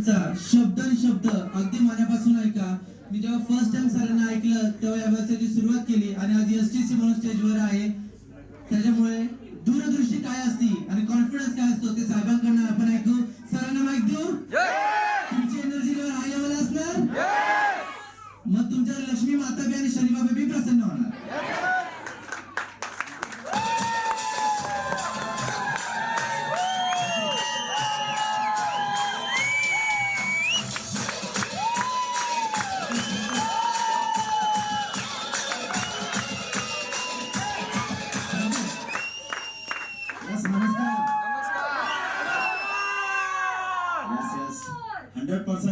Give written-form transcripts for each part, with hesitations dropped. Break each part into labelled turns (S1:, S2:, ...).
S1: सरांचा शब्द अगदी मनापासून ऐका. मी जेव्हा फर्स्ट टाइम सरांना ऐकलं तेव्हा या वर्षाची सुरुवात केली आणि आज एसटीसी म्हणून स्टेजवर आहे. त्याच्यामुळे दूरदृष्टी काय असती आणि कॉन्फिडन्स काय असतो ते साहेबांकडून आपण ऐकू. सरांना माईक देऊ. तुमची एनर्जी लेवल हाय लेवल असणार. मग तुमच्या लक्ष्मी माता बी आणि शनी बाबा बी प्रसन्न होणार.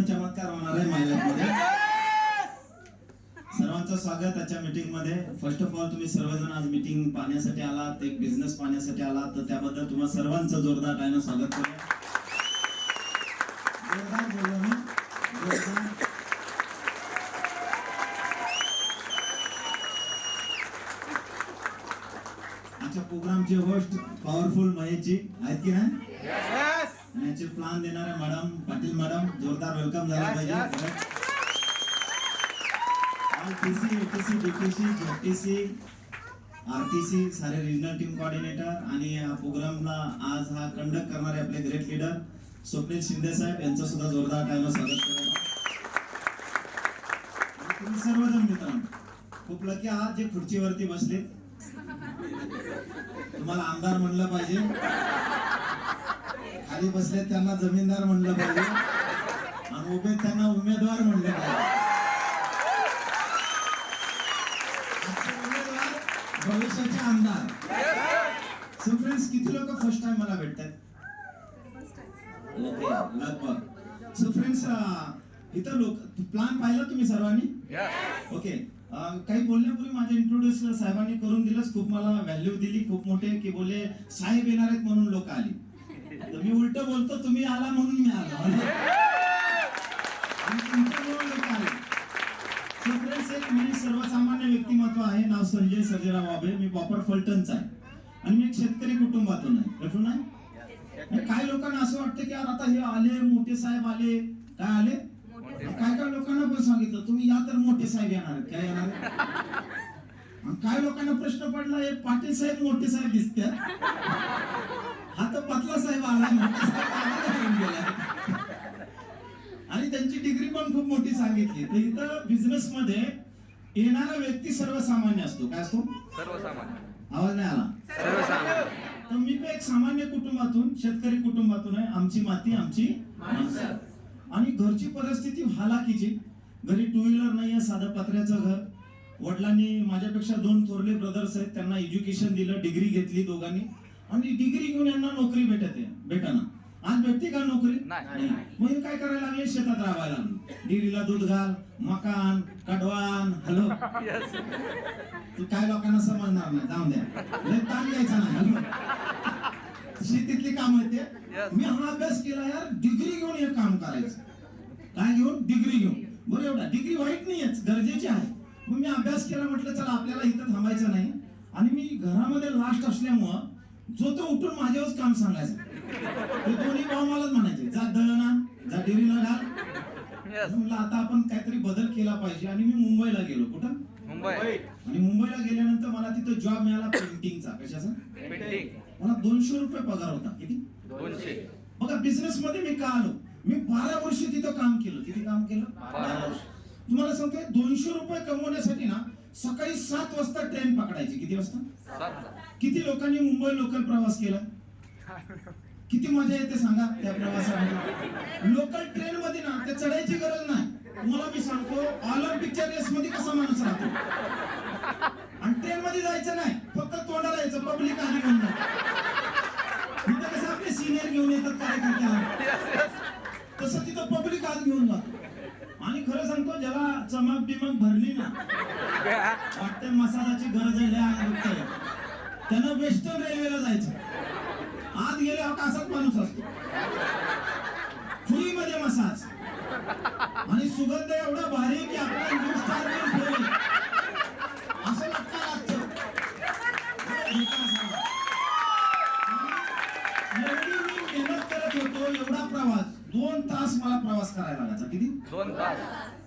S1: चमत्कार होणार आहे माझ्यामध्ये. सर्वांचं स्वागत आजच्या मीटिंग मध्ये. फर्स्ट ऑफ ऑल तुम्ही सर्वजण आज मीटिंग पाहण्यासाठी आलात, एक बिझनेस पाहण्यासाठी आलात, तर त्याबद्दल तुम्हा सर्वांचं जोरदार टाळ्यानं स्वागत करूया. जोरदार बोललो मी, जोरदार. आजच्या प्रोग्रामचे होस्ट पॉवरफुल महेशजी आहेत की नाही? याचे प्लान देणारे मॅडम पाटील मॅडम, जोरदार वेलकम झाला पाहिजे. TC ATC DTC JTC RTC सारे रिजनल टीम कोऑर्डिनेटर आणि या प्रोग्रामला आज हा कंडक्ट करणारे आपले ग्रेट लीडर स्वप्नील शिंदे साहेब यांचं सुद्धा जोरदार टाइम स्वागत करूया. तुम्ही सर्वजण मित्रांनो खूप लकी आहात जे खुर्चीवरती बसले. तुम्हाला आमदार म्हणलं पाहिजे, खाली बसले त्यांना जमीनदार म्हणलं पाहिजे आणि उभे त्यांना उमेदवार म्हणलं पाहिजे. उमेदवार भविष्याचे आमदार. सो फ्रेंड्स, किती लोक फर्स्ट टाइम मला भेटतात? ओके, लगभग. सो फ्रेंड्स, इतर लोक प्लॅन पाहिला तुम्ही सर्वांनी? ओके. काही बोलण्यापूर्वी माझ्या इंट्रोड्यूस साहेबांनी करून दिलंच. खूप मला व्हॅल्यू दिली, खूप मोठे की बोलले साहेब येणार आहेत म्हणून लोक आली. मी उलट बोलतो, तुम्ही आला म्हणून मी आलो आणि तुमच्यामुळे लोक आले. सो फ्रेंड्स, एक मी सर्वसामान्य व्यक्तिमत्व आहे. नाव संजय सर्जेराव वाबे. मी प्रॉपर फलटणचा आहे आणि मी एक शेतकरी कुटुंबातून आहे. कुठून आहे? काही लोकांना असं वाटतं की यार आता हे आले मोठे साहेब आले. काय आले? काय काय लोकांना पण सांगितलं तुम्ही या तर मोठे साहेब येणार आहेत. काय येणार? काय लोकांना प्रश्न पडला, हे पाटील साहेब मोठे साहेब दिसतात, हा तर पतला साहेब आला आणि त्यांची डिग्री पण खूप मोठी सांगितली. तर इथं बिझनेस मध्ये येणारा व्यक्ती सर्वसामान्य असतो. काय असतो? सर्वसामान्य. आवाज नाही आला? सर्वसामान्य. तर मी एक सामान्य कुटुंबातून, शेतकरी कुटुंबातून आहे. आमची माती आमची माणसं आणि घरची परिस्थिती हालाकीची. घरी टू व्हीलर नाहीये, साधं पत्र्याचं घर. वडिलांनी माझ्यापेक्षा 2 थोरले ब्रदर्स आहेत, त्यांना एज्युकेशन दिलं, डिग्री घेतली दोघांनी आणि डिग्री घेऊन यांना नोकरी भेटना. आज भेटते का नोकरी? नाही. मग काय करायला लागले? शेतात राहायला लागले. डिग्रीला दूध घाल, मकान, कडवान. हॅलो, तू काय लोकांना समजणार नाही, जाऊन द्या, लय ताण द्यायचा नाही. हॅलो, शेतीतली काम येते. मी हा अभ्यास केला यार, डिग्री घेऊन हे काम करायचं. काय घेऊन? डिग्री घेऊन. बरं, एवढा डिग्री वाईट नाहीयेच, गरजेची आहे. मग मी अभ्यास केला, म्हटलं चला आपल्याला इथं थांबायचं नाही. आणि मी घरामध्ये लास्ट असल्यामुळं जो तो उठून माझ्यावरच काम सांगायचं. ते दोन्ही भाऊ मलाच म्हणायचे, जा दळण आण, जा डेअरीला घाल. म्हणलं आता आपण काहीतरी बदल केला पाहिजे आणि मी मुंबईला गेलो. कुठं? मुंबई. आणि मुंबईला गेल्यानंतर मला तिथं जॉब मिळाला पेंटिंगचा. कशाचा? पेंटिंग. मला 200 रुपये पगार होता. किती? 200. बघा, बिझनेस मध्ये मी का आलो? मी 12 वर्ष तिथं काम केलं. किती काम केलं? 12 वर्ष. तुम्हाला सांगतोय, 200 रुपये कमवण्यासाठी ना सकाळी 7 वाजता ट्रेन पकडायची. किती वाजता? 7. किती लोकांनी मुंबई लोकल प्रवास केला? किती मजा येते सांगा त्या प्रवासामध्ये. लोकल ट्रेन मध्ये ना ते चढायची गरज नाही. तुम्हाला मी सांगतो, ऑलिम्पिकच्या रेस मध्ये कसा माणूस राहतो. आणि ट्रेन मध्ये जायचं नाही, फक्त तोंडाला यायचं, पब्लिक आधी घेऊन तिथं कसं आपले सिनियर घेऊन येतात कार्यकर्त्याला, तसं तिथं पब्लिक आत घेऊन जातो. आणि खरं सांगतो, ज्याला चमक बिमक भरली ना, वाटते मसाजाची गरज आहे, त्यानं वेस्टर्न रेल्वेला जायचं. आत गेल्यावर असाच माणूस असतो, फ्री मध्ये मसाज आणि सुगंध एवढा भारी की आपला न्यू स्टार असं लागतं. एवढी मी मेहनत करत होतो, एवढा प्रवास 2 तास तास मला प्रवास करायला लागायचा. किती?
S2: 2 तास.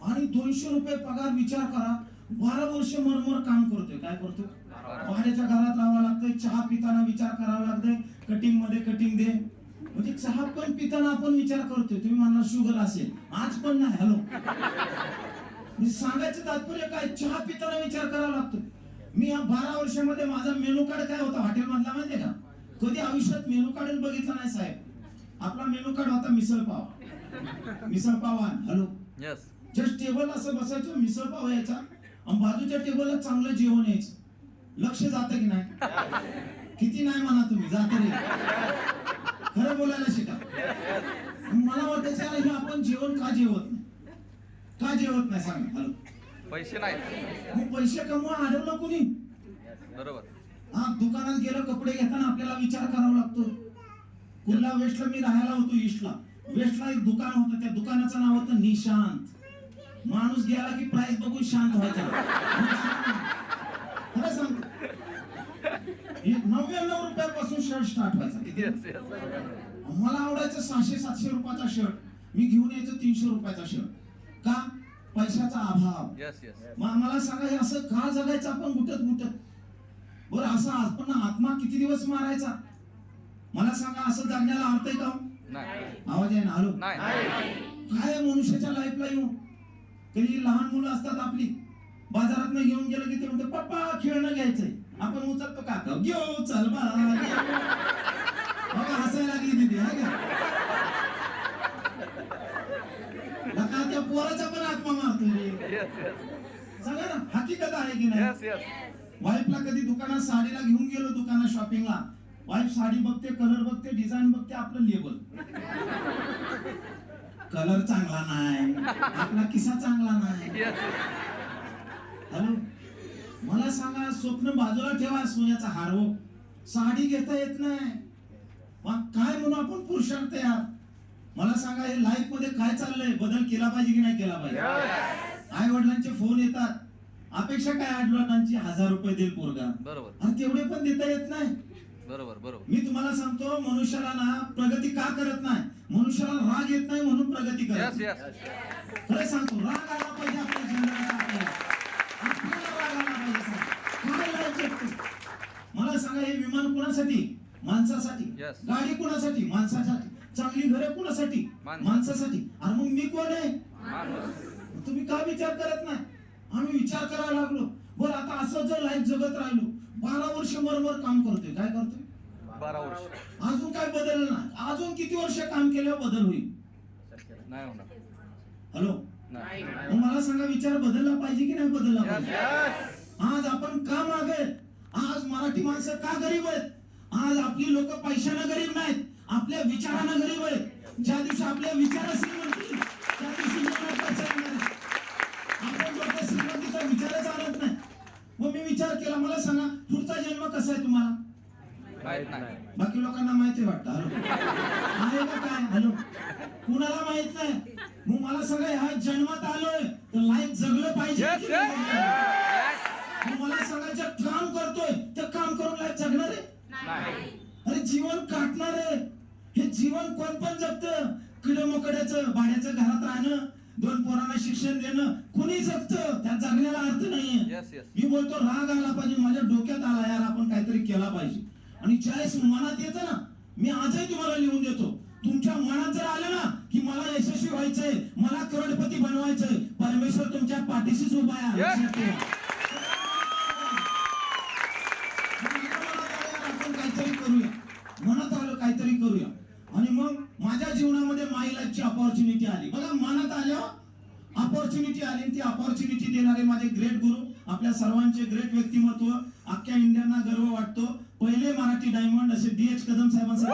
S1: आणि 200 रुपये पगार. विचार करा, 12 वर्ष मरमर काम करतोय. काय करतोय? भाड्याच्या घरात राहावं लागतंय. चहा पिताना विचार करावा लागतंय, कटिंग मध्ये कटिंग दे. म्हणजे चहा पण पिताना आपण विचार करतोय. तुम्ही म्हणणार शुगर असेल, आज पण नाही. हॅलो, मी सांगायचं तात्पर्य काय, चहा पिताना विचार करावा लागतो. मी या 12 वर्षामध्ये माझा मेनू कार्ड काय होता हॉटेल मधला माहितीये का? कधी आयुष्यात मेनू कार्डच बघितला नाही साहेब. आपला मेनू कार्ड होता मिसळ पाव. मिसळ पाव आण. Hello,
S2: yes.
S1: जस्ट टेबल असं बसायचं, मिसळ पाव यायचा आणि बाजूच्या टेबलला चांगलं जेवण यायचं. लक्ष जातं की नाही? किती नाही म्हणा तुम्ही, जातं रे. खरं बोलायला शिका. मला वाटायचं हे आपण जेवण का जेवत नाही, का जेवत नाही सांगा. हॅलो,
S2: पैसे नाही.
S1: मग पैसे कमवा अडवलं कोणी?
S2: बरोबर.
S1: हा, दुकानात गेलं कपडे घेताना आपल्याला विचार करावा लागतो. कुर्ला वेस्टला मी राहायला होतो. ईस्टला वेस्टला एक दुकान होतं. त्या दुकानाचं नाव होतं निशांत. माणूस गेला की प्राइस बघून शांत व्हायचा. खरं सांगतो, 99 रुपयापासून शर्ट स्टार्ट व्हायचा. मला आवडायचं 600-700 रुपयाचा शर्ट. मी घेऊन यायचो 300 रुपयाचा शर्ट. का? पैशाचा अभाव.
S2: Yes yes.
S1: मग मला सांगा, हे असं का जगायचं आपण गुटत गुटत? बरं, असं आपण आत्मा किती दिवस मारायचा? मला सांगा, असं जगण्याला अर्थ आहे का?
S2: नाही.
S1: आवाज आहे ना? हॅलो,
S2: नाही.
S1: काय मनुष्याच्या लाईफला येऊ. कधी लहान मुलं असतात आपली, बाजारात नाही घेऊन गेलं की ते म्हणते पप्पा खेळणं घ्यायचंय. आपण उचलतो का? घेऊ चल बा. हसायला लागली तिथे. आहे का? लका त्या पोराचा पण आत्मा मारतोय. सांगा ना, हकीकत आहे की नाही?
S2: Yes yes.
S1: वाईफला कधी दुकानात साडीला घेऊन गेलो, दुकानात शॉपिंगला. वाईफ साडी बघते, कलर बघते, डिझाईन बघते, आपलं लेबल. कलर चांगला नाही, आपला किस्सा चांगला नाही. हॅलो, मला सांगा, स्वप्न बाजूला ठेवा, सोन्याचा हार हो, साडी घेता येत नाही. मग काय म्हणून आपण पुरुषार्थ यार? मला सांगा, हे लाईफ मध्ये काय चाललंय? बदल केला पाहिजे की नाही केला पाहिजे? आई वडिलांचे फोन येतात, अपेक्षा काय? आई वडिलांची 1000 रुपये देईल पोरगा.
S2: बरोबर.
S1: आणि तेवढे पण देता येत नाही.
S2: बरोबर बरोबर.
S1: मी तुम्हाला सांगतो, मनुष्याला ना प्रगती का करत नाही? मनुष्याला राग येत नाही म्हणून प्रगती करत.
S2: Yes yes.
S1: खरं सांगतो, राग आला पाहिजे आपल्या जीवनात. आपल्याला राग आला पाहिजे. काय लाईफ जगतो? मला सांगा, हे विमान कुणासाठी? माणसासाठी.
S2: Yes.
S1: गाडी कुणासाठी? माणसासाठी. चांगली घरे कुणासाठी? माणसासाठी. अरे मग मी कोण आहे? तुम्ही का विचार करत नाही? आम्ही विचार करायला लागलो. बरं, आता असं जर लाईफ जगत राहिलो, 12 वर्ष मरमर काम करतोय. काय करतोय?
S2: 12 वर्ष.
S1: अजून काय बदल नाही? अजून किती वर्ष काम केल्यावर बदल होईल?
S2: नाही होणार.
S1: हॅलो,
S2: नाही.
S1: मग मला सांगा, विचार बदलला पाहिजे की नाही बदलला पाहिजे?
S2: यस.
S1: आज आपण का मागे? आज मराठी माणसं का गरीब आहेत? आज आपली लोक पैशानं गरीब नाहीत, आपल्या विचारानं गरीब आहेत. ज्या दिवशी आपल्या विचार श्रीमंती, त्या दिवशी लोकांना पैसा येणार नाही. आपण लोक श्रीमंतीचा विचारच आणत नाही. मग मी विचार केला, मला सांगा, पुढचा जन्म कसा आहे तुम्हाला
S2: माहित नाही.
S1: बाकी लोकांना माहिती वाटतं. हॅलो, आहे का काय? हॅलो, कुणाला माहित नाही. मग मला सांगा, ह्या जन्मात आलोय तर लाईफ जगलं पाहिजे.
S2: Yes yes.
S1: मग मला सांगा, जे काम करतोय ते काम करून लाईफ जगणार आहे?
S2: नाही.
S1: अरे जीवन काटणार आहे. हे जीवन कोण पण जगतं. किडमकड्याचं भाड्याचं घरात राहणं, 2 पोरांना शिक्षण देणं, कोणी जगतं. त्या जगण्याला अर्थ नाहीये.
S2: Yes yes.
S1: मी बोलतो, राग आला पाहिजे, माझ्या डोक्यात आला यार, आपण काहीतरी केला पाहिजे. आणि ज्यावेळेस मनात येतं ना, मी आजही तुम्हाला लिहून देतो, तुमच्या मनात जर आलं ना की मला यशस्वी व्हायचंय, मला करोडपती बनवायचंय, परमेश्वर तुमच्या पाठीशीच उभा आहे. आपण काहीतरी करूया, मनात आलं काहीतरी करूया. आणि मग माझ्या जीवनामध्ये माय लाईफची अपॉर्च्युनिटी आली. बघा, मनात आल्यावर अपॉर्च्युनिटी आली. ती अपॉर्च्युनिटी देणारे माझे ग्रेट गुरु, आपल्या सर्वांचे ग्रेट व्यक्तिमत्व, अख्ख्या इंडियाना गर्व वाटतो. पहिले मराठी डायमंड असे DH कदम साहेबांसाठी.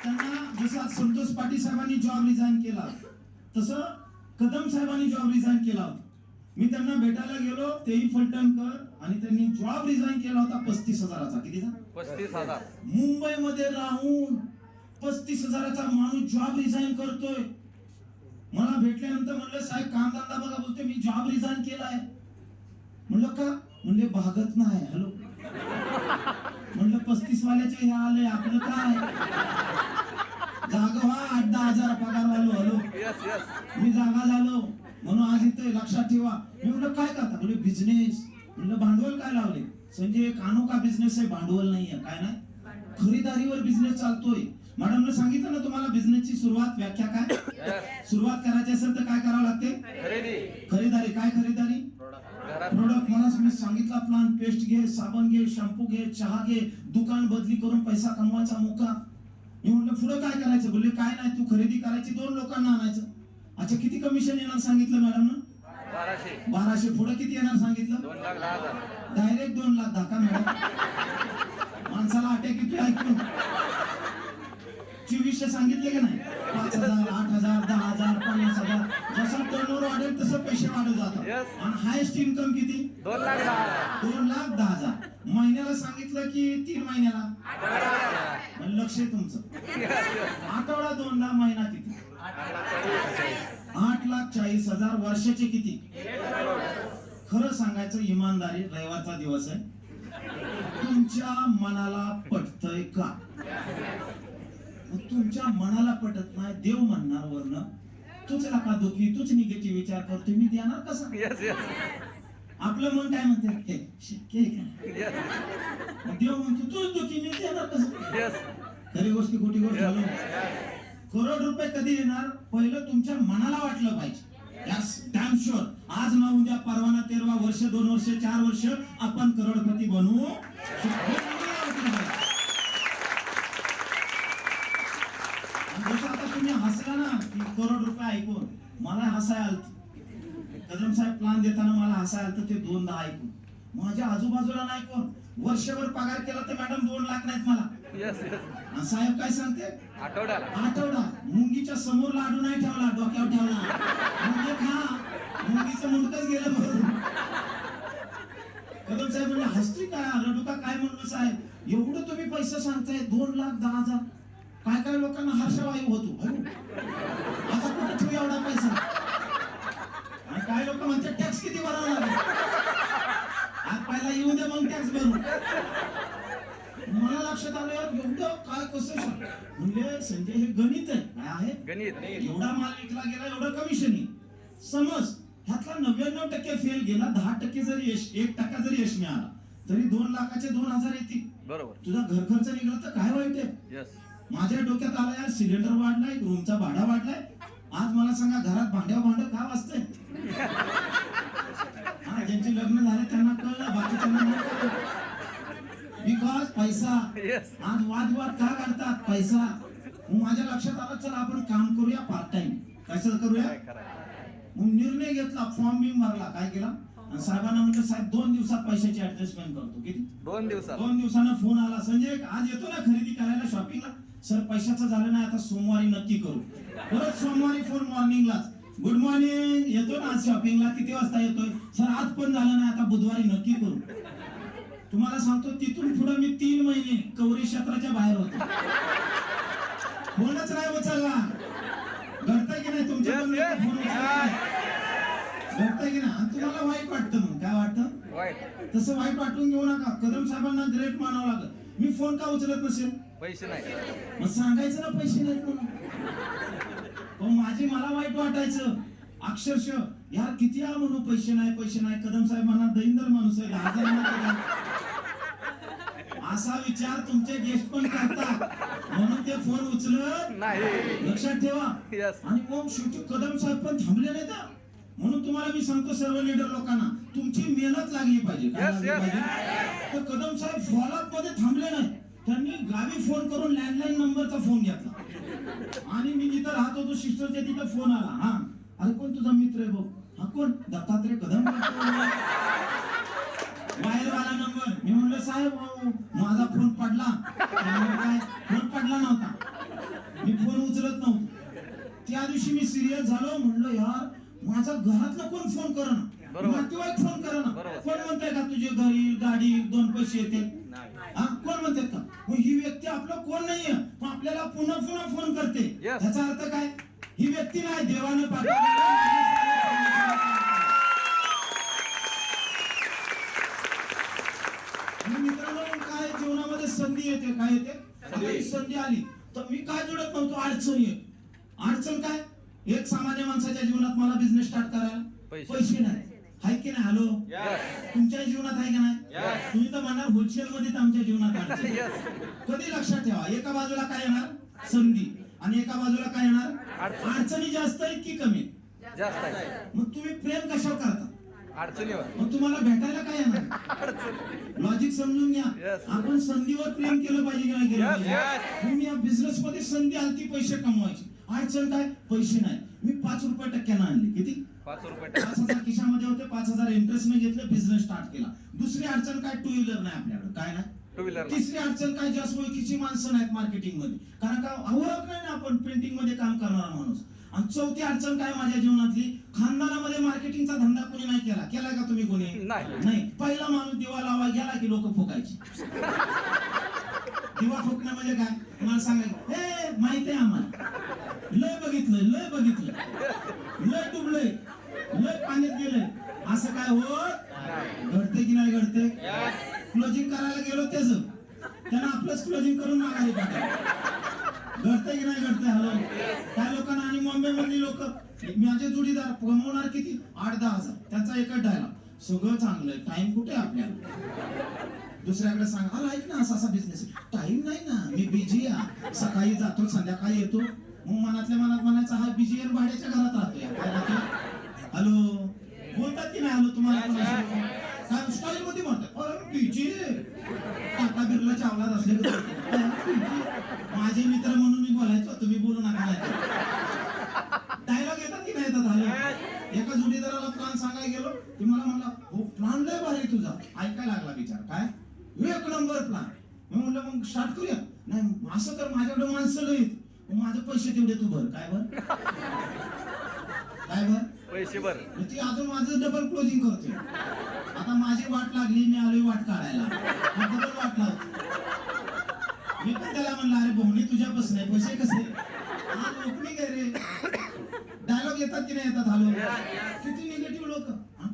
S1: त्यांना जसं संतोष पाटील साहेबांनी जॉब रिझाईन केला, तसं कदम साहेबांनी जॉब रिझाईन केला होता. मी त्यांना भेटायला गेलो, तेही फलटणकर, आणि त्यांनी जॉब रिझाईन केला होता 35,000चा. कितीचा?
S2: 35,000.
S1: मुंबईमध्ये राहून 35,000चा माणूस जॉब रिझाईन करतोय. मला भेटल्यानंतर म्हणलं, साहेब काम धंदा बघा. बोलते, मी जॉब रिझाईन केलाय. म्हणलं का? म्हणले भागत नाही. हॅलो, म्हणलं 35 वाल्याचे हे आले आपलं काय जागा व्हा 8-10 हजार पगार वालो हलो
S2: यस यस
S1: मी जागा झालो म्हणून आज इथे लक्षात ठेवा. मी म्हणलं काय करता बोले बिझनेस. म्हणलं भांडवल काय लावले. संजय एक अनोखा बिझनेस आहे, भांडवल नाहीये. काय नाही, खरीदारीवर बिझनेस चालतोय. मॅडमने सांगितलं ना तुम्हाला बिझनेसची सुरुवात व्याख्या काय. सुरुवात करायची असेल तर काय करावं लागते. खरीदारी. काय खरीदारी. प्रोडक्ट. मला मी सांगितला प्लान. पेस्ट घे, साबण घे, शॅम्पू घे, चहा घे, दुकान बदली करून पैसा कमवायचा मोका. मी म्हणलं पुढे काय करायचं. बोलले काय नाही, तू खरेदी करायची, 2 लोकांना आणायचं. अच्छा किती कमिशन येणार सांगितलं मॅडम ना. 1200. पुढे किती येणार सांगितलं.
S2: 2,10,000.
S1: डायरेक्ट 2 लाख. धक्का मॅडम. माणसाला अटॅक किती ऐकून 2400 सांगितले की नाही. 5,000, 8,000, 10,000, 50,000 जसं टर्नओव्हर वाढेल तसं पैसे वाढत जातात. आणि हायेस्ट इन्कम किती.
S2: 2,10,000.
S1: 2,10,000. महिन्याला सांगितलं की 3 महिन्याला. लक्ष आहे तुमचं. आठवडा 2 लाख. महिना किती. 8,40,000. वर्षाचे किती. खरं सांगायचं इमानदारी, रविवारचा दिवस आहे. तुमच्या मनाला पटतय का. तुमच्या मनाला पटत नाही. देव म्हणणार वरनं तूच नका दुखी, तूच निगेटिव्ह विचार करतो, मी देणार कसा.
S2: यस यस
S1: आपलं मन काय म्हणते हे शक्य आहे का. देव म्हणतो तूच दुखी, मी देणार कसं.
S2: यस
S1: खरी गोष्टी खोटी गोष्ट झालो. करोड रुपये कधी येणार. पहिलं तुमच्या मनाला वाटलं पाहिजे. Yes damn sure. आज ना उद्या परवा ना 13 वर्ष, 2 वर्ष, 4 वर्ष आपण करोडपती बनवू शकतो. जसं आता तुम्ही हसला ना की करोड रुपये ऐकून मला हसाय आलं. कदम साहेब प्लान देताना मला हसाय आलं ते 2,10 ऐकून. माझ्या आजूबाजूला नाही कोण. वर्षभर पगार केला तर मॅडम 2 लाख नाहीत मला.
S2: यस यस
S1: साहेब काय सांगते.
S2: आठवडा
S1: मुंगीच्या समोर लाडू नाही ठेवला, डोक्यावर ठेवला. म्हणजे खा मुंगीचं मुंडकच गेलं भरून. कदम साहेब म्हणजे हसती काय, रडू का काय म्हणलं साहेब. एवढं तुम्ही पैसे सांगताय 2,10,000. काय काय लोकांना हर्षवायू होतो. आता कुठे ठेवू एवढा पैसा. आणि काय लोक म्हणतात टॅक्स किती भरावा लागेल. आज पहिला येऊ दे मग टॅक्स भरू. मला लक्षात आलं एवढं काय कसं. म्हणजे संजय हे गणित आहे. काय आहे
S2: गणित.
S1: एवढा माल विकला गेला एवढं कमिशन आहे. समज ह्यातला 99% फेल गेला, 10% जरी यश, 1% जरी यश मिळाला तरी 2 लाखाचे 2,000 येतील.
S2: बरोबर.
S1: तुझा घर खर्च निघाला तर काय वाईट आहे.
S2: यस
S1: माझ्या डोक्यात आला यार सिलेंडर वाढलाय, रूमचा भाडा वाढलाय. आज मला सांगा घरात भांड का वाजतंय. हा ज्यांचे लग्न झाले त्यांना कळलं, बाकीच्यांना नाही कळलं. बिकॉज पैसा. आज वादविवाद का करतात. पैसा. माझ्या लक्षात आलं चला आपण काम करूया पार्ट टाइम. कसं करूया. मग निर्णय घेतला, फॉर्म बिम भरला. काय केला आणि साहेबांना म्हटलं साहेब 2 दिवसात पैशाची ऍडजस्टमेंट करतो. किती.
S2: 2 दिवसात.
S1: 2 दिवसानं फोन आला. संजय आज येतो ना खरेदी करायला शॉपिंगला. सर पैशाचं झालं नाही, आता सोमवारी नक्की करू. परत सोमवारी फोन मॉर्निंगलाच. गुड मॉर्निंग, येतो ना आज शॉपिंगला. किती वाजता येतोय. सर आज पण झालं नाही, आता बुधवारी नक्की करू. तुम्हाला सांगतो तिथून पुढे मी 3 महिने कवरी क्षेत्राच्या बाहेर होतो. फोनच नाही उचलला. घडतंय की नाही तुमच्या फोन घडतंय की नाही. तुम्हाला वाईट वाटतं. मग काय वाटतं
S2: वाईट.
S1: तसं वाईट वाटून घेऊ नका. कदम साहेबांना ग्रेट मानावं लागलं. मी फोन का उचलत नसेल.
S2: पैसे नाही.
S1: मग सांगायचं ना पैसे नाहीत म्हणून. मला वाईट वाटायचं अक्षरशः. यार किती म्हणू पैसे नाही. कदम साहेब म्हणा दैंदर माणूस आहे. 10,000 असा विचार तुमचे गेस्ट पण करतात म्हणून ते फोन उचलत
S2: नाही.
S1: लक्षात ठेवा.
S2: यस.
S1: आणि मग शेवटी कदम साहेब पण थांबले नाही का. म्हणून तुम्हाला मी सांगतो सर्व लीडर लोकांना तुमची मेहनत लागली पाहिजे. काय लागली पाहिजे. तर कदम साहेब फॉलोअप मध्ये थांबले नाही. त्यांनी गावी फोन करून लँडलाईन नंबरचा फोन घेतला आणि मी जिथं राहत होतो सिस्टरच्या तिथं फोन आला. हा अरे कोण तुझा मित्र आहे भाऊ. हा कोण. दत्तात्रय कदम. वायरवाला नंबर. मी म्हणलं साहेब माझा फोन पडला. काय फोन पडला नव्हता. मी फोन उचलत नव्हतो. त्या दिवशी मी सिरियस झालो. म्हणलं यार माझा घरातला कोण फोन करणं, नातेवाईक फोन करणं. कोण म्हणताय का तुझे घरी गाडी 2 पैसे येते. हा कोण म्हणतात का. मग ही व्यक्ती आपलं कोण नाहीये पण आपल्याला पुन्हा पुन्हा फोन करते. त्याचा अर्थ काय. ही व्यक्ती नाही देवानं पाठवलेली. मित्रांनो काय जीवनामध्ये येते, काय येते? आता संधी आली तर मी काय जोडत नव्हतो, अडचण आहे. अडचण काय? एक सामान्य माणसाच्या जीवनात मला बिझनेस स्टार्ट करायला पैसे नाही, आहे की नाही? हॅलो, तुमच्या जीवनात आहे की नाही? तुम्ही तर म्हणणार होलसेल मध्ये आमच्या जीवनात अडचण. कधी लक्षात ठेवा, एका बाजूला काय येणार? संधी, आणि एका बाजूला काय येणार? अडचणी जास्त आहेत की कमी?
S2: जास्त आहे.
S1: मग तुम्ही प्रेम कशावर करता?
S2: अडचणीवर.
S1: मग तुम्हाला भेटायला काय येणार? लॉजिक समजून घ्या.
S2: Yes.
S1: आपण संधीवर प्रेम केलं पाहिजे की नाही केलं
S2: Yes,
S1: पाहिजे? तुम्ही या बिझनेस मध्ये संधी आलती पैसे कमवायची, अडचण काय? पैसे नाही. मी 5 रुपये टक्क्यानं आणले. किती?
S2: 5 रुपये.
S1: 5,000 खिशामध्ये होते, 5,000 इंटरेस्ट ने घेतले, बिझनेस स्टार्ट केला. दुसरी अडचण काय? टू व्हीलर नाही आपल्याकडे, काय नाही?
S2: Two wheeler.
S1: तिसरी अडचण काय? जास्त ओळखीची माणसं नाहीत मार्केटिंग मध्ये, कारण का ओळख नाही ना आपण पेंटिंग मध्ये काम करणारा माणूस. आणि चौथी अडचण काय माझ्या जीवनातली? खानदानामध्ये मार्केटिंगचा धंदा कोणी नाही केला. केलाय का तुम्ही कोणी? नाही. पहिला माणूस दिवा लावा गेला की लोक फुकायची. दिवा फुकणं म्हणजे काय? मला सांगायचं, हे माहिती आहे आम्हाला, लय बघितलंय, लय बघितलं, लय डुबलंय, लय पाण्यात गेलंय, असं काय होत? घडते की नाही घडते? क्लोजिंग करायला गेलो त्यानं आपलंच क्लोजिंग करून माघारी पाठवलं. घडतंय की नाही घडतंय? हॅलो, काय लोकांना. आणि मुंबई मधली लोक, माझे जोडीदार कमवणार किती? 8-10 हजार. त्यांचा एकच डायलॉग, सगळं चांगलंय, टाइम कुठे आपल्याला? दुसऱ्याकडे सांग, हा ऐक ना, असा बिझनेस, टाइम नाही ना, मी बिझी आहे, सकाळी जातो संध्याकाळी येतो. मग मनातल्या मनात म्हणायचं, हा बिझी आहे, भाड्याच्या घरात राहतोय. हॅलो, बोलतात की नाही? हॅलो, तुम्हाला पण काय स्टाईल मध्ये म्हणतात, अरे बिझी, टाटा बिर्ला चावलात असले माझे मित्र म्हणून मी बोलायचो, तुम्ही बोलू नका. डायलॉग येतात की नाही येतात? हॅलो, एका जोडीदाराला प्लॅन सांगायला गेलो, की मला म्हणला, हो प्लॅन लय भारी तुझा. ऐकायला लागला विचार, काय? एक नंबर प्लॅन. मी म्हणलं मग स्टार्ट करूया. नाही, असं कर, माझ्याकडे माणसं लय, माझे पैसे तेवढे तू भर. काय भर? काय भर?
S2: पैसे भर.
S1: ती अजून माझं डबल क्लोजिंग करतोय. आता माझी वाट लागली, मी आलोय वाट काढायला, डबल वाट लावतो. मी पण त्याला म्हणलं, अरे भाऊनी तुझ्यापासून आहे, पैसे कसे? हा नोकरी काय रे? डायलॉग येतात की नाही येतात? हॅलो, किती निगेटिव्ह लोक.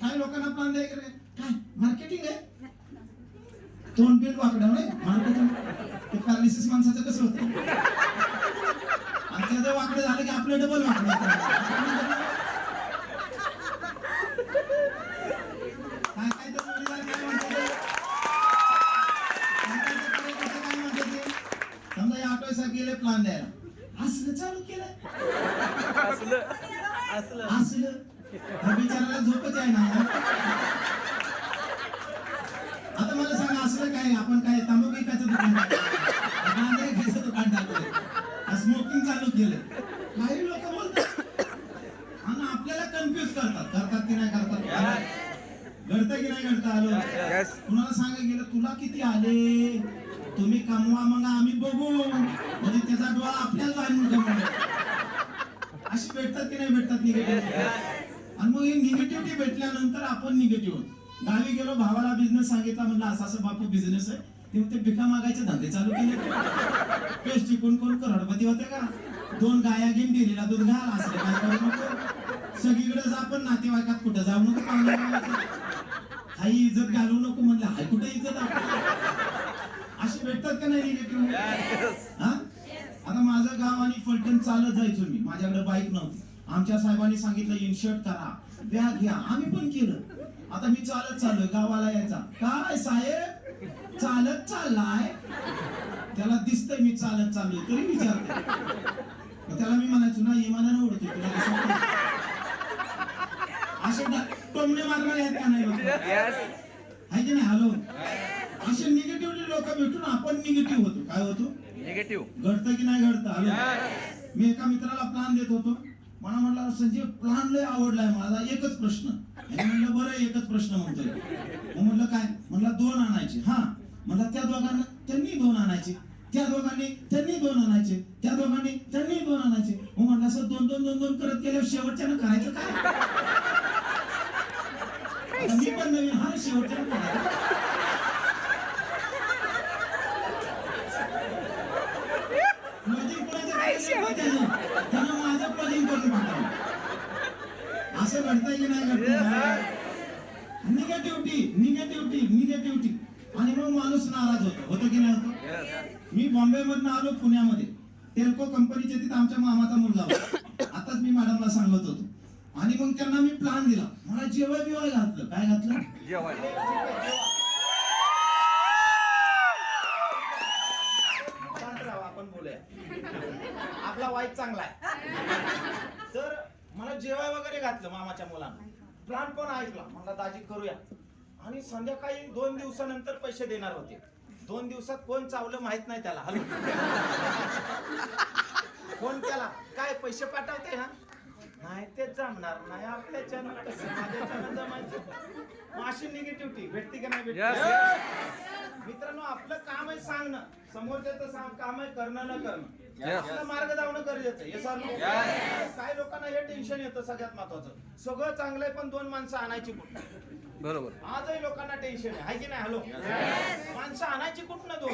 S1: काय लोकांना प्लॅन द्यायचं रे? काय मार्केटिंग आहे? तोंड बिंड वाकडं नाही मार्केटिंग. ते पॅरालिसिस माणसाचं कसं होतं? आणि त्याचं वाकडं झालं की आपलं डबल वाकडं होतं. काय तर जोडीदार काय म्हणतात? काय म्हणतात? समजा या ऑटो साहेब गेले प्लॅन द्यायला, असलं चालू केलं, असलं बिचाराला झोपच आहे ना. आता मला सांगा, असलं काय? आपण काय तांबू विकायचं दुकान टाकलं, दुकान टाकलं, स्मोकिंग चालू केलं. काही लोक बोलतात आणि आपल्याला कन्फ्युज करतात की नाही करतात? घडतं की नाही घडतं? आलो, कुणाला सांगा गेलं, तुला किती आले, तुम्ही कमवा, मग आम्ही बघू, म्हणजे त्याचा डोळा आपल्याला जाणून कमवलं. अशी भेटतात की नाही भेटतात निगेटिव्ह? आणि मग ही निगेटिव्हिटी भेटल्यानंतर आपण निगेटिव्ह होतो. गावी गेलो, भावाला बिझनेस सांगितला, म्हणलं असं असं बापू बिझनेस आहे. ते ते भिका मागायचे धंदे चालू केले. पेस्ट्री कोण करोडपती होते का? 2 गाया घेऊन डेअरीला दूध घाल, असं काय करू नको. सगळीकडे जा, पण नातेवाईकात कुठं जाऊ नको, हाई इज्जत घालू नको. म्हणलं हाय कुठे इज्जत? अशी भेटतात का नाही निगेटिव्ह? हा, आता माझं गाव आणि फलटण चालत जायचो मी, माझ्याकडे बाईक नव्हती. आमच्या साहेबांनी सांगितलं इन्शर्ट करा, बॅग घ्या, आम्ही पण केलं. आता मी चालत चाललोय, गावाला यायचा, काय साहेब चालत चाललाय? त्याला दिसतंय मी चालत चाललोय तरी विचारते. त्याला मी म्हणायचो ना, इमानानं ओढतो तुला, असे टोमणे मारणारे आहेत का नाही लोक? आहे की नाही? हॅलो, असे निगेटिव्ह लोक भेटून आपण निगेटिव्ह होतो. काय होतो? निगेटिव्ह. घडतं की नाही घडतं? हॅलो, मी एका मित्राला प्लॅन देत होतो. मला म्हटलं, संजय प्लॅन लय आवडलाय, माझा एकच प्रश्न. म्हणलं बरं, एकच प्रश्न म्हणतोय. मग म्हणलं काय? म्हणलं 2 आणायचे. हा, म्हणलं त्या दोघांना त्यांनी 2 आणायचे, त्या दोघांनी त्यांनी 2 आणायचे, त्या दोघांनी त्यांनी 2 आणायचे. मग म्हणलं असं 2 करत गेल्यावर शेवटच्यानं करायचं काय? मी पण नवीन, हा शेवटच्यानं करायचं. त्यानं माझं प्लॉजिंग करून पाठवलं. असं घडतंय की नाही घडतंय? निगेटिव्हिटी आणि मग माणूस नाराज होतो की नाही होतो? मी बॉम्बे मधनं आलो पुण्यामध्ये, टेल्को कंपनीच्या तिथं आमच्या मामाचा मुलगा होता. आताच मी मॅडमला सांगत होतो. आणि मग त्यांना मी प्लॅन दिला, मला जेवाय बिवाय घातलं. काय घातलं? आपण बोलूया, आपला वाईफ चांगला आहे. तर मला जेवाय वगैरे घातलं मामाच्या मुलांना. प्लॅन पण ऐकला, मला दाजी करूया. आणि संध्याकाळी 2 दिवसानंतर पैसे देणार होते. 2 दिवसात कोण चावलं माहित नाही त्याला. हॅलो, फोन केला, काय पैसे पाठवते ना? नाही ते जमणार नाही आपल्याच्यानं, कसं माझ्याच्यानं जमायचं. अशी निगेटिव्हिटी भेटते का नाही भेटते? मित्रांनो, आपलं काम आहे सांगणं, समोरच्याचं काम आहे करणं न करणं. आपला मार्ग दावणं गरजेचं आहे. काही लोकांना हे टेन्शन येतं. सगळ्यात महत्वाचं, सगळं चांगलंय पण 2 माणसं आणायची कुठं?
S2: बरोबर.
S1: आजही लोकांना टेन्शन आहे की नाही? हॅलो, माणसं आणायची कुठनं 2?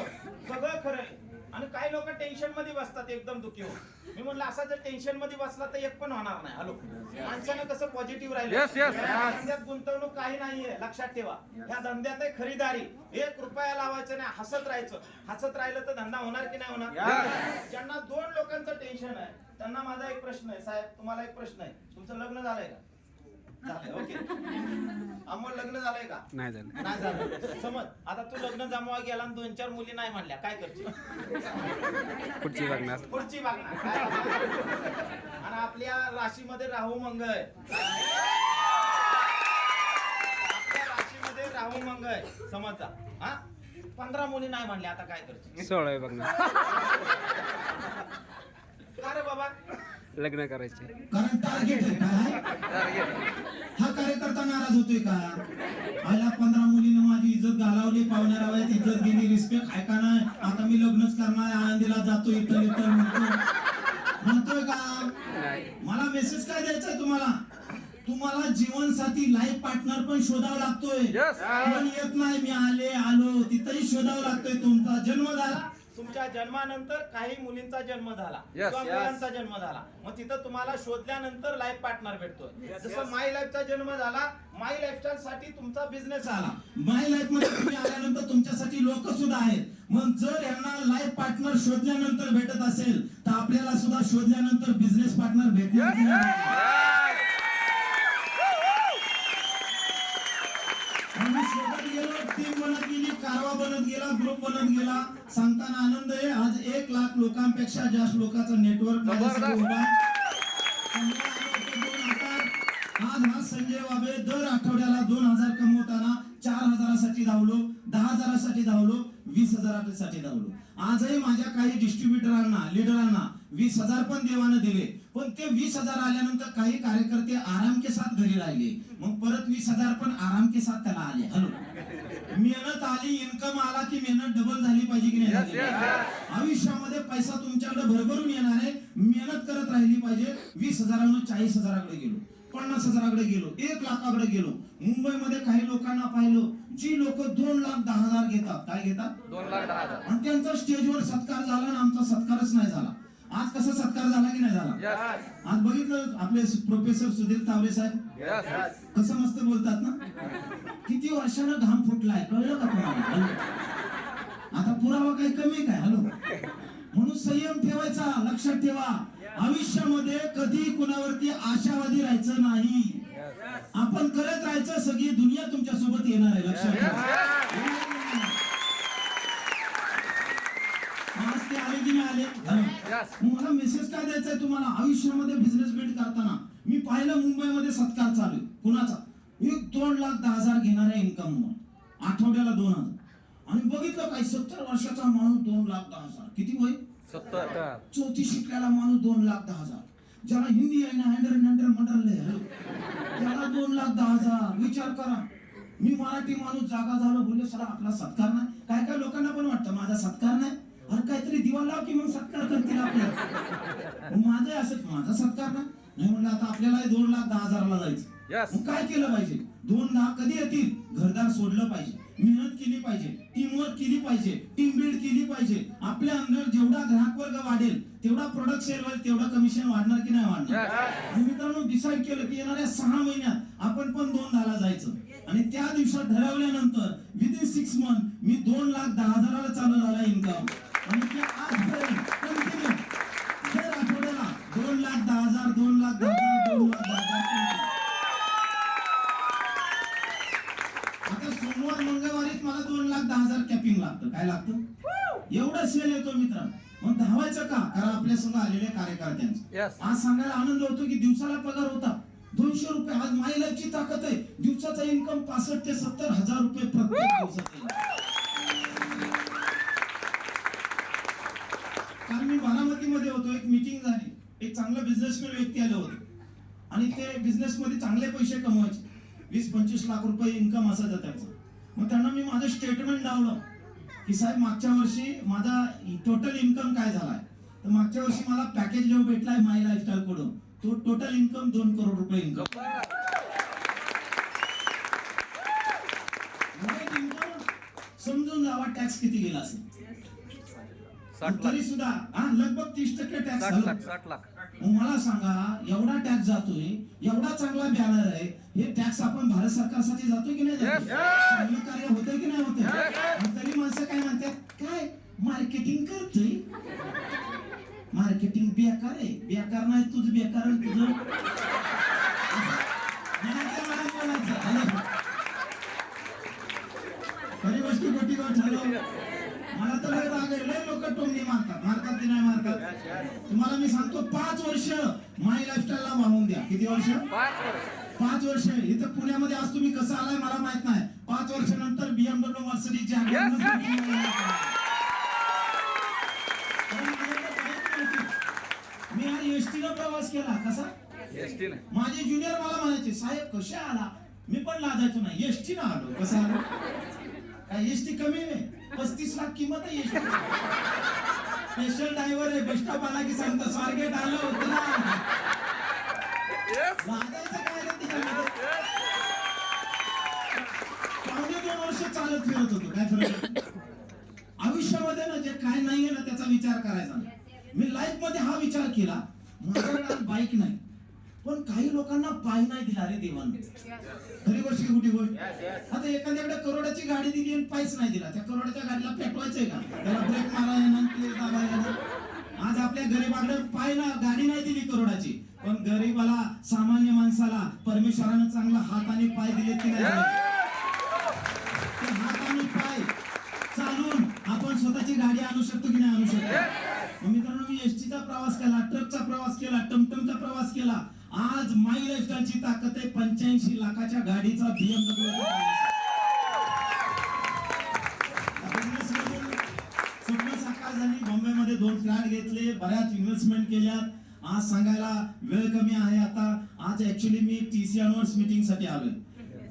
S1: सगळं खरं आहे. आणि काही लोक टेन्शन मध्ये बसतात, एकदम दुखी होऊन. मी म्हणलं असा जर टेन्शन मध्ये बसला तर एक पण होणार नाही. हॅलो, माणसानं कसं पॉझिटिव्ह राहिलं. धंद्यात गुंतवणूक काही नाहीये, लक्षात ठेवा. ह्या धंद्यात आहे खरीदारी. 1 रुपया लावायचं नाही, हसत राहायचं. हसत राहिलं तर धंदा होणार की नाही होणार? ज्यांना 2 लोकांचं टेन्शन आहे त्यांना माझा एक प्रश्न आहे. साहेब, तुम्हाला एक प्रश्न आहे. तुमचं लग्न झालंय का? झालंय, ओके. अमोल, लग्न झालंय का?
S3: नाही झालं.
S1: नाही झालं. समज आता तू लग्न जमवा गेला आणि 2-4 मुली नाही म्हणल्या, काय करशील?
S3: पुढची बघणार.
S1: पुढची बघणार. काय आणि आपल्या राशीमध्ये राहू मंग आहे. आपल्या राशीमध्ये राहू मंग आहे, समजा. हा, 15 मुली नाही म्हणल्या, आता काय करशील?
S3: 16 बघणार.
S1: का रे बाबा?
S3: लग्न करायचे.
S1: कारण टार्गेट आहे. काय हा कार्यकर्ता नाराज होतोय का? आयला 15 मुलीने माझी इज्जत घालावली, पाहुण्या रावयात इज्जत गेली, रिस्पेक्ट आहे का नाही? आता मी लग्नच करणार, आनंदीला जातो, इथं म्हणतोय का? मला मेसेज काय द्यायचा आहे तुम्हाला? तुम्हाला जीवनसाथी, लाईफ पार्टनर पण शोधावा लागतोय. पण येत नाही. मी आलो तिथंही शोधावं लागतोय. तुमचा जन्म झाला, तुमच्या जन्मानंतर काही मुलींचा जन्म झाला किंवा मुलांचा जन्म झाला, मग तिथं तुम्हाला शोधल्यानंतर लाईफ पार्टनर भेटतोय. जसं माय लाईफचा जन्म झाला, माय लाईफस्टाईल साठी तुमचा बिझनेस आला. माय लाईफ मध्ये तुम्ही आल्यानंतर तुमच्यासाठी लोक सुद्धा आहेत. मग जर यांना लाईफ पार्टनर शोधल्यानंतर भेटत असेल तर आपल्याला सुद्धा शोधल्यानंतर बिझनेस पार्टनर भेटणार. टीम बनत गेली, कारवा बनत गेला, ग्रुप बनत गेला. सांगताना आनंद आहे. आज 1 लाख लोकांपेक्षा जास्त लोकांचं नेटवर्क आज हा संजय वाबे दर आठवड्याला 2000 कमवताना 4000 साठी धावलो, 10000 साठी धावलो, 20000 साठी धावलो. आजही माझ्या काही डिस्ट्रीब्युटरांना, लीडरांना 20000 पण देवानं दिले. पण ते 20000 आल्यानंतर काही कार्यकर्ते आराम के साथ घरी राहिले. मग परत 20000 पण आराम के साथ त्याला आले. हॅलो, मेहनत आली, इन्कम आला की मेहनत डबल झाली पाहिजे की नाही? आयुष्यामध्ये पैसा तुमच्याकडे भरभरून येणार आहे. मेहनत करत राहिली पाहिजे. 20000 40,000 गेलो, 50,000 गेलो, 1 लाखाकडे गेलो. मुंबईमध्ये काही लोकांना पाहिलं, जी लोक 2,10,000 घेतात. काय घेतात?
S2: 2,10,000.
S1: आणि त्यांचा स्टेजवर सत्कार झाला आणि आमचा सत्कारच नाही झाला. आज कसा सत्कार झाला की नाही झाला? आज बघितलं आपले प्रोफेसर सुधीर तावरे साहेब कसं मस्त बोलतात ना. किती वर्षानं घाम फुटलाय, कळलं का तुम्हाला? आता पुरावा काही कमी काय? हॅलो, म्हणून संयम ठेवायचा. लक्षात ठेवा, आयुष्यामध्ये कधी कुणावरती आशावादी राहायचं नाही. आपण करत राहायचं, सगळी दुनिया तुमच्या सोबत येणार आहे. लक्षात ठेवा. आज ते आले की नाही आले? मला मेसेज काय द्यायचा आहे तुम्हाला? आयुष्यामध्ये बिझनेस बिल्ड करताना मी पाहिलं मुंबईमध्ये सत्कार चालू आहे. कुणाचा? 2,10,000 घेणाऱ्या इन्कम, आठवड्याला 2,000. आणि बघितलं काही 70 वर्षाचा माणूस 2,10,000. किती वय?
S2: 70.
S1: 4थी शिकलेला माणूस 2,10,000. ज्याला हिंदी आहे ना, हँडर मंडळ, त्याला 2,10,000. विचार करा. मी मराठी माणूस जागा झालो, बोलले सर आपला सत्कार नाही. काय काय लोकांना पण वाटतं माझा सत्कार नाही. अरे काहीतरी दिवा लाव की मग सत्कार करतील आपल्याला. माझं असं, माझा सत्कार नाही म्हणलं. आता आपल्याला 2,10,000 जायचं. मग काय केलं पाहिजे? 2 लाख कधी येतील? घरदार सोडलं पाहिजे, मेहनत केली पाहिजे, टीम वर्क केली पाहिजे, टीम बिल्ड केली पाहिजे. आपल्या अंदर जेवढा ग्राहक वर्ग वाढेल तेवढा प्रोडक्ट सेल होईल, तेवढा कमिशन वाढणार की नाही वाढणार? मित्रांनो, डिसाईड केलं की येणाऱ्या 6 महिन्यात आपण पण 2,10,000 जायचं. आणि त्या दिवसात ठरवल्यानंतर विदिन 6 मंथ मी 2,10,000 चालू झाला इन्कम. आणि ते आजपर्यंत कंटिन्यू दर आठवड्याला 2,10,000 2,10,000 2,10,000 आता सोमवार मंगळवारीच मला 2,10,000 कॅपिंग लागतं. काय लागतं? एवढा सेल येतो मित्रांनो. मग धावायचं का? कारण आपल्या संग आलेल्या कार्यकर्त्यांचं
S2: Yes.
S1: आज सांगायला आनंद होतो की दिवसाला पगार होता 200 रुपये. आज माय लाईफची ताकद आहे. दिवसाचा इन्कम 65 ते 70 हजार रुपये प्रत्येक दिवसाचा. कारण मी बारामतीमध्ये होतो, एक मीटिंग झाली, एक चांगला बिझनेसमॅन व्यक्ती आले होते आणि ते बिझनेस मध्ये चांगले पैसे कमवायचे, 20-25 लाख रुपये इन्कम असायचं त्यांचं. मग त्यांना मी माझं स्टेटमेंट लावलं की साहेब मागच्या वर्षी माझा टोटल इन्कम काय झालाय, तर मागच्या वर्षी मला पॅकेज जो भेटलाय माय लाईफस्टाईल कडून तो टोटल इन्कम 2 करोड रुपये इन्कम. समजून जावा टॅक्स किती गेला असेल.
S2: 60
S1: तरी
S2: लाख
S1: सुद्धा लगभग 30% टॅक्स
S2: 60 लाख.
S1: मला सांगा एवढा टॅक्स जातोय, एवढा चांगला बॅनर आहे, हे टॅक्स आपण भारत सरकारसाठी जातोय की नाही जातोय? चांगलं कार्य होतंय की नाही होतंय? तरी माणसं काय म्हणतात, काय मार्केटिंग करतोय, मार्केटिंग बेकार आहे. बेकार नाही, तुझं बेकार आहे तुझं. खरी गोष्टी खोटी गोष्ट झालं. मला तर लय राग आहे, लय लोक टोमणी मारतात की नाही मारतात. तुम्हाला मी सांगतो 5 वर्ष माय लाईफस्टाईलला वाहून द्या. किती वर्ष? 5 वर्ष. इथं पुण्यामध्ये आज तुम्ही कसं आलाय मला माहित नाही. 5 वर्षानंतर BMW मर्सिडीज मी आज एसटीला प्रवास केला. कसा?
S2: एसटी ने
S1: माझे ज्युनियर मला म्हणायचे साहेब कशा आला. मी पण लाजायचो नाही, एसटीनं आलो. कसा आलो? काय एसटी कमी आहे? 35 लाख किंमत आहे एसटी. स्पेशल ड्रायव्हर आहे. बस स्टॉप आला की सांगतो स्वारगेट आलं होतं ना. लाजायचं काय रे तिच्यामध्ये? 2.5 वर्ष चालत फिरत होतो. काय फरक? आयुष्यामध्ये ना जे काय नाहीये ना त्याचा विचार करायचा. मी लाईफ मध्ये हा विचार केला, माझ्याकडे बाईक नाही पण काही लोकांना पाय नाही दिला रे देवाने. खरी गोष्ट की खोटी गोष्ट? आता एखाद्याकडे करोडाची गाडी दिली आणि पायच नाही दिला, त्या करोडाच्या गाडीला पेटवायचंय का? त्याला ब्रेक मारायला क्लिअर दाबायला. आज आपल्या गरीबाकडे पाय ना गाडी नाही दिली करोडाची, पण गरीबाला सामान्य माणसाला परमेश्वरानं चांगला हात आणि पाय दिले की नाही? ते हात आणि पाय चालून आपण स्वतःची गाडी आणू शकतो की नाही आणू शकतो? मित्रांनो मी एसटीचा प्रवास केला, ट्रकचा प्रवास केला, टमटमचा प्रवास केला. आज माय लाईफस्टाईलची ताकद आहे 85 लाखाच्या गाडीचा BMW. स्वप्न साकार झाली. बॉम्बेमध्ये 2 फ्लॅट घेतले, बऱ्याच इन्व्हेस्टमेंट केल्यात. आज सांगायला वेळ कमी आहे. आता आज ऍक्च्युली मी TC अनवर्स मीटिंग साठी आलोय,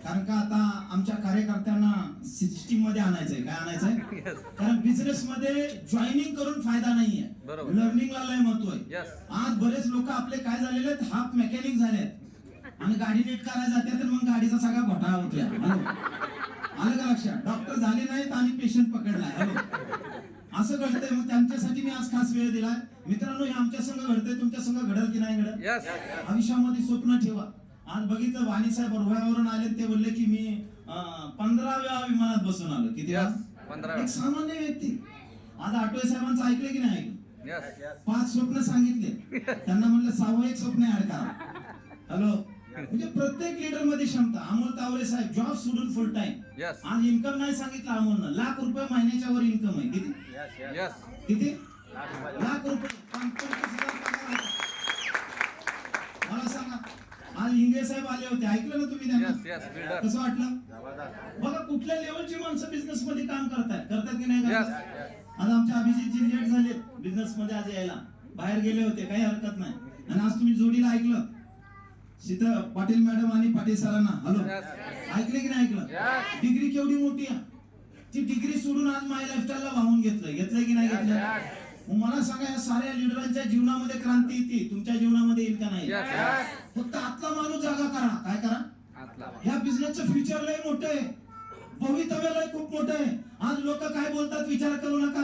S1: कारण का आता आमच्या कार्यकर्त्यांना सिस्टीम मध्ये आणायचंय. काय आणायचंय? कारण बिझनेस मध्ये जॉईनिंग करून फायदा नाहीये, लर्निंगला लय महत्व आहे. आज बरेच लोक आपले काय झालेले आहेत, हाफ मेकॅनिक झालेत आणि गाडी नीट करायला जाते तर मग गाडीचा सगळा घोटाळा होतोय. आलं का लक्षात? डॉक्टर झाले नाहीत आणि पेशंट पकडलाय. असं घडतंय. मग त्यांच्यासाठी मी आज खास वेळ दिलाय. मित्रांनो हे आमच्या संघ घडतंय, तुमच्या संघ घडल की नाही घडत? आयुष्यामध्ये स्वप्न ठेवा. आज बघितलं वाणी साहेब रोह्यावरून आले, ते बोलले की मी 15व्या विमानात बसून आलो. किती? एक सामान्य व्यक्ती. आज आठवले साहेबांचं ऐकलं की नाही ऐकलं? 5 स्वप्न सांगितले, त्यांना म्हणलं 6वं एक स्वप्न ऍड करा. हॅलो, म्हणजे प्रत्येक लीडर मध्ये क्षमता. अमोल तावरे साहेब जॉब सोडून फुल टाइम. आज इन्कम नाही सांगितलं अमोलनं, लाख रुपये महिन्याच्या वर इन्कम आहे. किती? किती? लाख रुपये. मला सांगा, आज इंगे साहेब आले होते, ऐकलं ना तुम्ही त्यांना? कसं वाटलं? बघा कुठल्या लेवलची माणसं बिझनेस मध्ये काम करतात की नाही करतात? आज आमच्या अभिजितजी लेट झाले बिझनेस मध्ये आज यायला, बाहेर गेले होते, काही हरकत नाही. आणि आज तुम्ही जोडीला ऐकलं सीता पाटील मॅडम आणि पाटील सरांना. हॅलो, ऐकले की नाही ऐकलं? डिग्री केवढी मोठी आहे. ती डिग्री सोडून आज माय लाईफस्टाईलला वाहून घेतलंय की नाही घेतलं? मला सांगा या साऱ्या लिडरांच्या जीवनामध्ये क्रांती येते, तुमच्या जीवनामध्ये येईल का नाही? फक्त आतला माणूस जागा करा. काय करा? ह्या बिझनेसचं फ्युचर लय मोठं आहे, भवितव्य लय खूप मोठं आहे. आज लोक काय बोलतात विचार करू नका.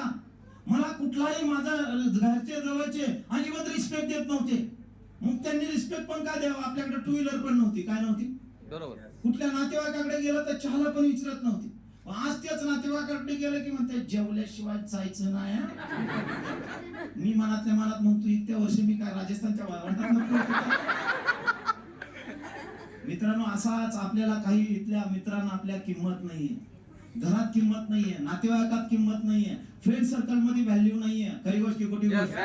S1: मला कुठलाही माझा घरचे जवळचे अजिबात रिस्पेक्ट देत नव्हते. मग त्यांनी रिस्पेक्ट पण काय द्यावा? आपल्याकडे 2 व्हीलर पण नव्हती. काय नव्हती? बरोबर. कुठल्या नातेवाईकाकडे गेलं तर चहाला पण विचारत नव्हती. आज त्याच नातेवाईकाकडे गेलं की म्हणते जेवल्याशिवाय जायचं नाही हं. मी मनातल्या मनात म्हणतो इतक्या वर्षी मी काय राजस्थानच्या वाळवंटात नको होतो का? मित्रांनो असाच आपल्याला काही इथल्या मित्रांना आपल्या किंमत नाहीये, घरात किंमत नाहीये, नातेवाईकात किंमत नाहीये, फ्रेंड सर्कल मध्ये व्हॅल्यू नाहीये. खरी गोष्ट की खोटी गोष्ट?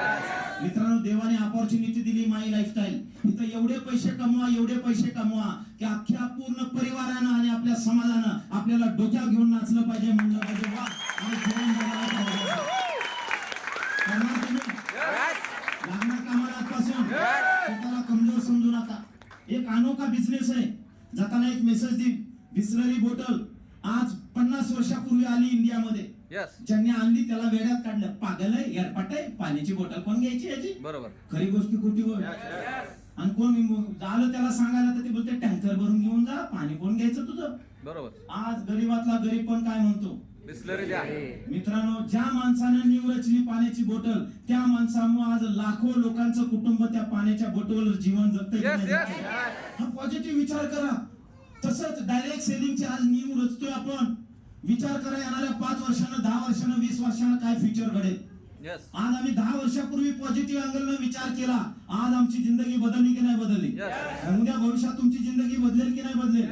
S1: मित्रांनो देवाने अपॉर्च्युनिटी दिली माय लाईफस्टाईल. इथं एवढे पैसे कमवा, एवढे पैसे कमवा की अख्ख्या पूर्ण परिवारानं आणि आपल्या समाजानं आपल्याला डोक्यावर घेऊन नाचलं पाहिजे, म्हणलं पाहिजे वा आणि जेवण बनवायला पाहिजे. करणार तुम्ही? लागणार कामाला आजपासून स्वतःला कमजोर समजू नका. एक अनोखा बिझनेस आहे. जाताना एक मेसेज देईन. बिस्लरी बॉटल आज 50 वर्षापूर्वी आली इंडियामध्ये.
S2: यस
S1: ज्यांनी आणली त्याला वेड्यात काढलं. पागल आहे, एअरपाट आहे, पाण्याची बॉटल कोण घ्यायची याची?
S2: बरोबर.
S1: खरी गोष्ट की खोटी गोष्ट? आणि कोण झालं त्याला सांगायला तर ते बोलते टँकर भरून घेऊन जा, पाणी कोण घ्यायचं तुझं?
S2: बरोबर.
S1: आज गरीबातला गरीब पण काय म्हणतो?
S2: बिस्लरी द्या.
S1: मित्रांनो ज्या माणसानं नीव रचली पाण्याची बॉटल त्या माणसामुळे आज लाखो लोकांचं कुटुंब त्या पाण्याच्या बॉटलवर जीवन जगतंय.
S2: Yes, yes.
S1: हा पॉझिटिव्ह विचार करा. तसंच डायरेक्ट सेलिंगची आज नीव रचतोय आपण. विचार करा येणाऱ्या 5 वर्षानं, 10 वर्षानं, 20 वर्षानं काय फ्युचर घडेल.
S2: यस
S1: आज आम्ही 10 वर्षापूर्वी पॉझिटिव्ह अँगलनं विचार केला. आज आमची जिंदगी बदलली की नाही बदलली?
S2: Yes.
S1: उद्या भविष्यात तुमची जिंदगी बदलेल की नाही बदलेल?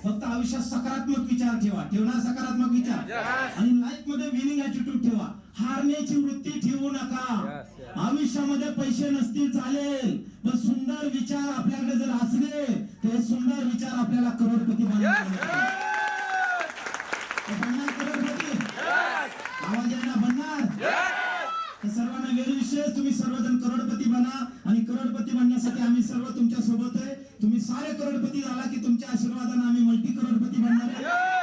S1: फक्त आयुष्यात सकारात्मक विचार ठेवा. ठेवणार सकारात्मक विचार.
S2: Yes.
S1: आणि लाईफ मध्ये विनिंग ऍटिट्यूड ठेवा. हारण्याची वृत्ती ठेवू नका.
S3: Yes, yes.
S1: आयुष्यामध्ये पैसे नसतील चालेल, पण सुंदर विचार आपल्याकडे जर असले तर सुंदर विचार आपल्याला करोडपती बनवतात. बनणार करोडपती? आवाज येणार बनणार? तर सर्वांना वेळ विशेष तुम्ही सर्वजण करोडपती बना. आणि करोडपती बनण्यासाठी आम्ही सर्व तुमच्या सोबत आहे. तुम्ही सारे करोडपती झाला की तुमच्या आशीर्वादाने आम्ही मल्टी करोडपती बनणार आहे.